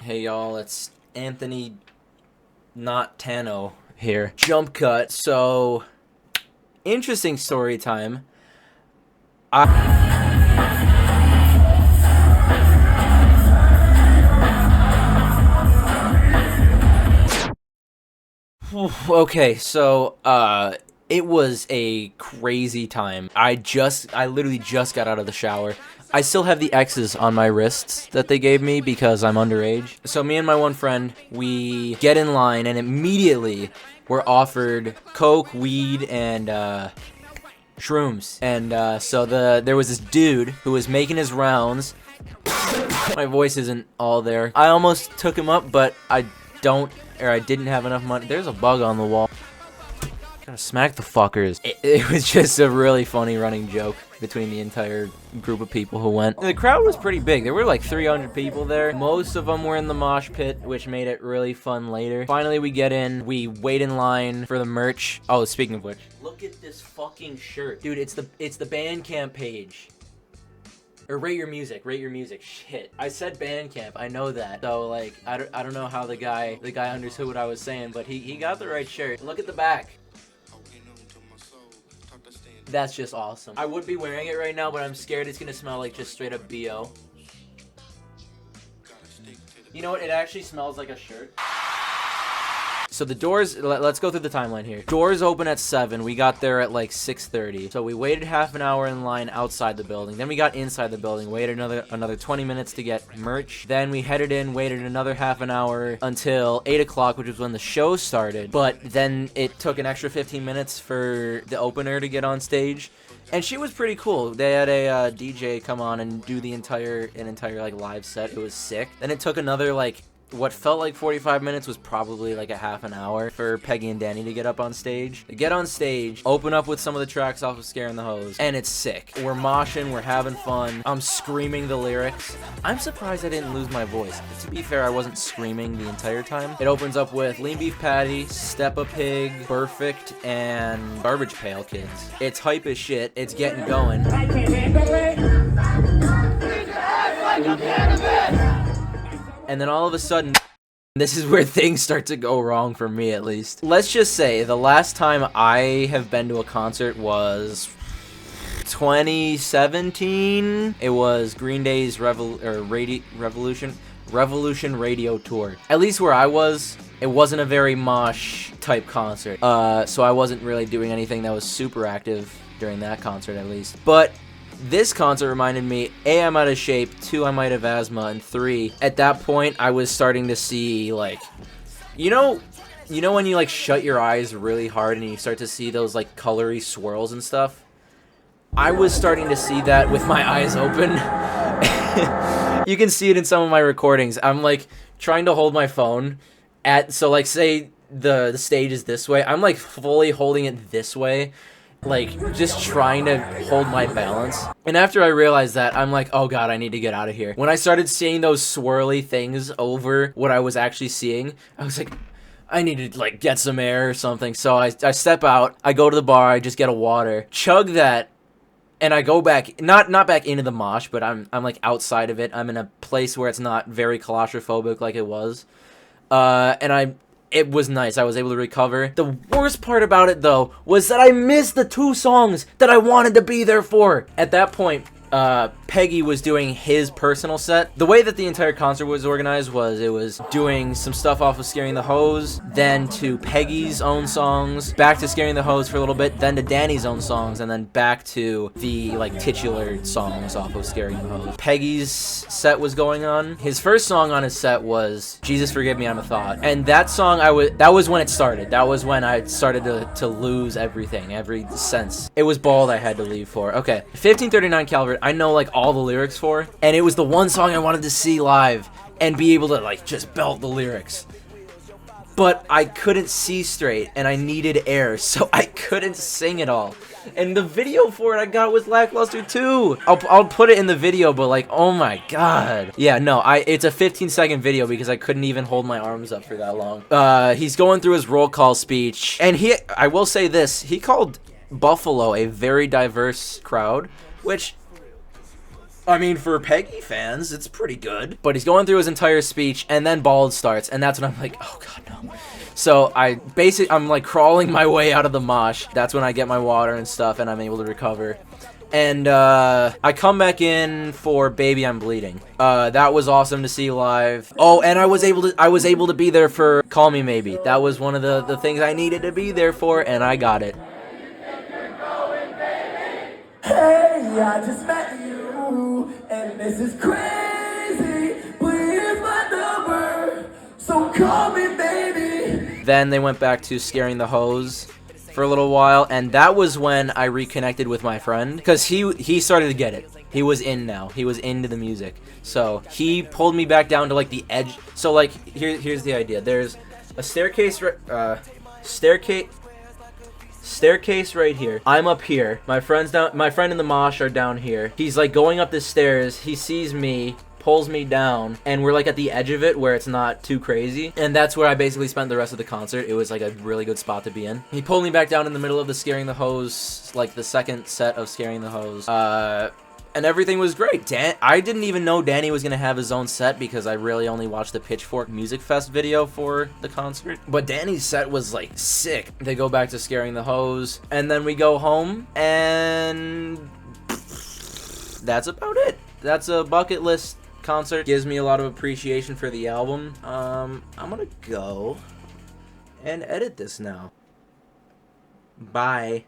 Hey y'all, it's Anthony, not Tano here. Jump cut. So, interesting story time. Okay, so, it was a crazy time. I literally just got out of the shower. I still have the X's on my wrists that they gave me because I'm underage. So me and my one friend, we get in line and immediately we're offered coke, weed, and shrooms. And so there was this dude who was making his rounds. My voice isn't all there. I almost took him up, but I didn't have enough money. There's a bug on the wall. Gotta smack the fuckers. It was just a really funny running joke between the entire group of people who went. The crowd was pretty big. There were like 300 people there. Most of them were in the mosh pit, which made it really fun later. Finally, we get in. We wait in line for the merch. Oh, speaking of which, look at this fucking shirt. Dude, it's the Bandcamp page. Or rate your music. Shit. I said Bandcamp. I know that. So like, I don't know how the guy understood what I was saying, but he got the right shirt. Look at the back. That's just awesome. I would be wearing it right now, but I'm scared it's gonna smell like just straight up BO. You know what? It actually smells like a shirt. So the doors, let's go through the timeline here. Doors open at 7. We got there at like 6:30. So we waited half an hour in line outside the building. Then we got inside the building, waited another 20 minutes to get merch. Then we headed in, waited another half an hour until 8 o'clock, which was when the show started. But then it took an extra 15 minutes for the opener to get on stage. And she was pretty cool. They had a DJ come on and do an entire like live set. It was sick. Then it took another like what felt like 45 minutes was probably like a half an hour for Peggy and Danny to get up on stage. They get on stage, open up with some of the tracks off of Scaring the Hose, and it's sick. We're moshing, we're having fun. I'm screaming the lyrics. I'm surprised I didn't lose my voice. To be fair, I wasn't screaming the entire time. It opens up with Lean Beef Patty, Step a Pig, Perfect, and Garbage Pail Kids. It's hype as shit. It's getting going. And then all of a sudden, this is where things start to go wrong for me, at least. Let's just say the last time I have been to a concert was 2017. It was Green Day's Revolution Radio Tour. At least where I was, it wasn't a very mosh type concert. So I wasn't really doing anything that was super active during that concert, at least. But this concert reminded me, A, I'm out of shape, 2, I might have asthma, and 3, at that point, I was starting to see, like, you know when you, like, shut your eyes really hard and you start to see those, like, colory swirls and stuff? I was starting to see that with my eyes open. You can see it in some of my recordings. I'm, like, trying to hold my phone so, like, say the stage is this way. I'm, like, fully holding it this way. Like, just trying to hold my balance. And after I realized that, I'm like, oh god, I need to get out of here. When I started seeing those swirly things over what I was actually seeing, I was like, I need to, like, get some air or something. So I step out, I go to the bar, I just get a water, chug that, and I go back, not back into the mosh, but I'm like outside of it. I'm in a place where it's not very claustrophobic like it was. It was nice. I was able to recover. The worst part about it, though, was that I missed the 2 songs that I wanted to be there for. At that point, Peggy was doing his personal set. The way that the entire concert was organized was it was doing some stuff off of Scaring the Hose, then to Peggy's own songs, back to Scaring the Hose for a little bit, then to Danny's own songs, and then back to the, like, titular songs off of Scaring the Hose. Peggy's set was going on. His first song on his set was Jesus Forgive Me, I'm a Thought. And that song, that was when it started. That was when I started to lose everything, every sense. It was bald I had to leave for. Okay, 1539 Calvert, I know, like, all the lyrics for, and it was the one song I wanted to see live and be able to, like, just belt the lyrics. But I couldn't see straight, and I needed air, so I couldn't sing it all. And the video for it I got was lackluster too. I'll put it in the video, but, like, oh my god. Yeah, no, it's a 15-second video because I couldn't even hold my arms up for that long. He's going through his roll call speech, and I will say this, he called Buffalo a very diverse crowd, which I mean, for Peggy fans, it's pretty good. But he's going through his entire speech, and then Bald starts, and that's when I'm like, oh god, no. So I'm like crawling my way out of the mosh. That's when I get my water and stuff, and I'm able to recover. And I come back in for Baby I'm Bleeding. That was awesome to see live. Oh, and I was able to be there for Call Me Maybe. That was one of the things I needed to be there for, and I got it. Hey, I just met you, and this is crazy. Please my number, so call me baby. Then they went back to Scaring the Hose for a little while, and that was when I reconnected with my friend, because he started to get it. He was in now. He was into the music. So he pulled me back down to like the edge. So like here's the idea. There's a staircase right here. I'm up here. My friend and the mosh are down here. He's like going up the stairs. He sees me, pulls me down, and we're like at the edge of it where it's not too crazy. And that's where I basically spent the rest of the concert. It was like a really good spot to be in. He pulled me back down in the middle of the Scaring the Hose, like the second set of Scaring the Hose. And everything was great. I didn't even know Danny was gonna have his own set because I really only watched the Pitchfork Music Fest video for the concert. But Danny's set was like sick. They go back to Scaring the Hose, and then we go home, and that's about it. That's a bucket list concert. Gives me a lot of appreciation for the album. I'm gonna go and edit this now. Bye.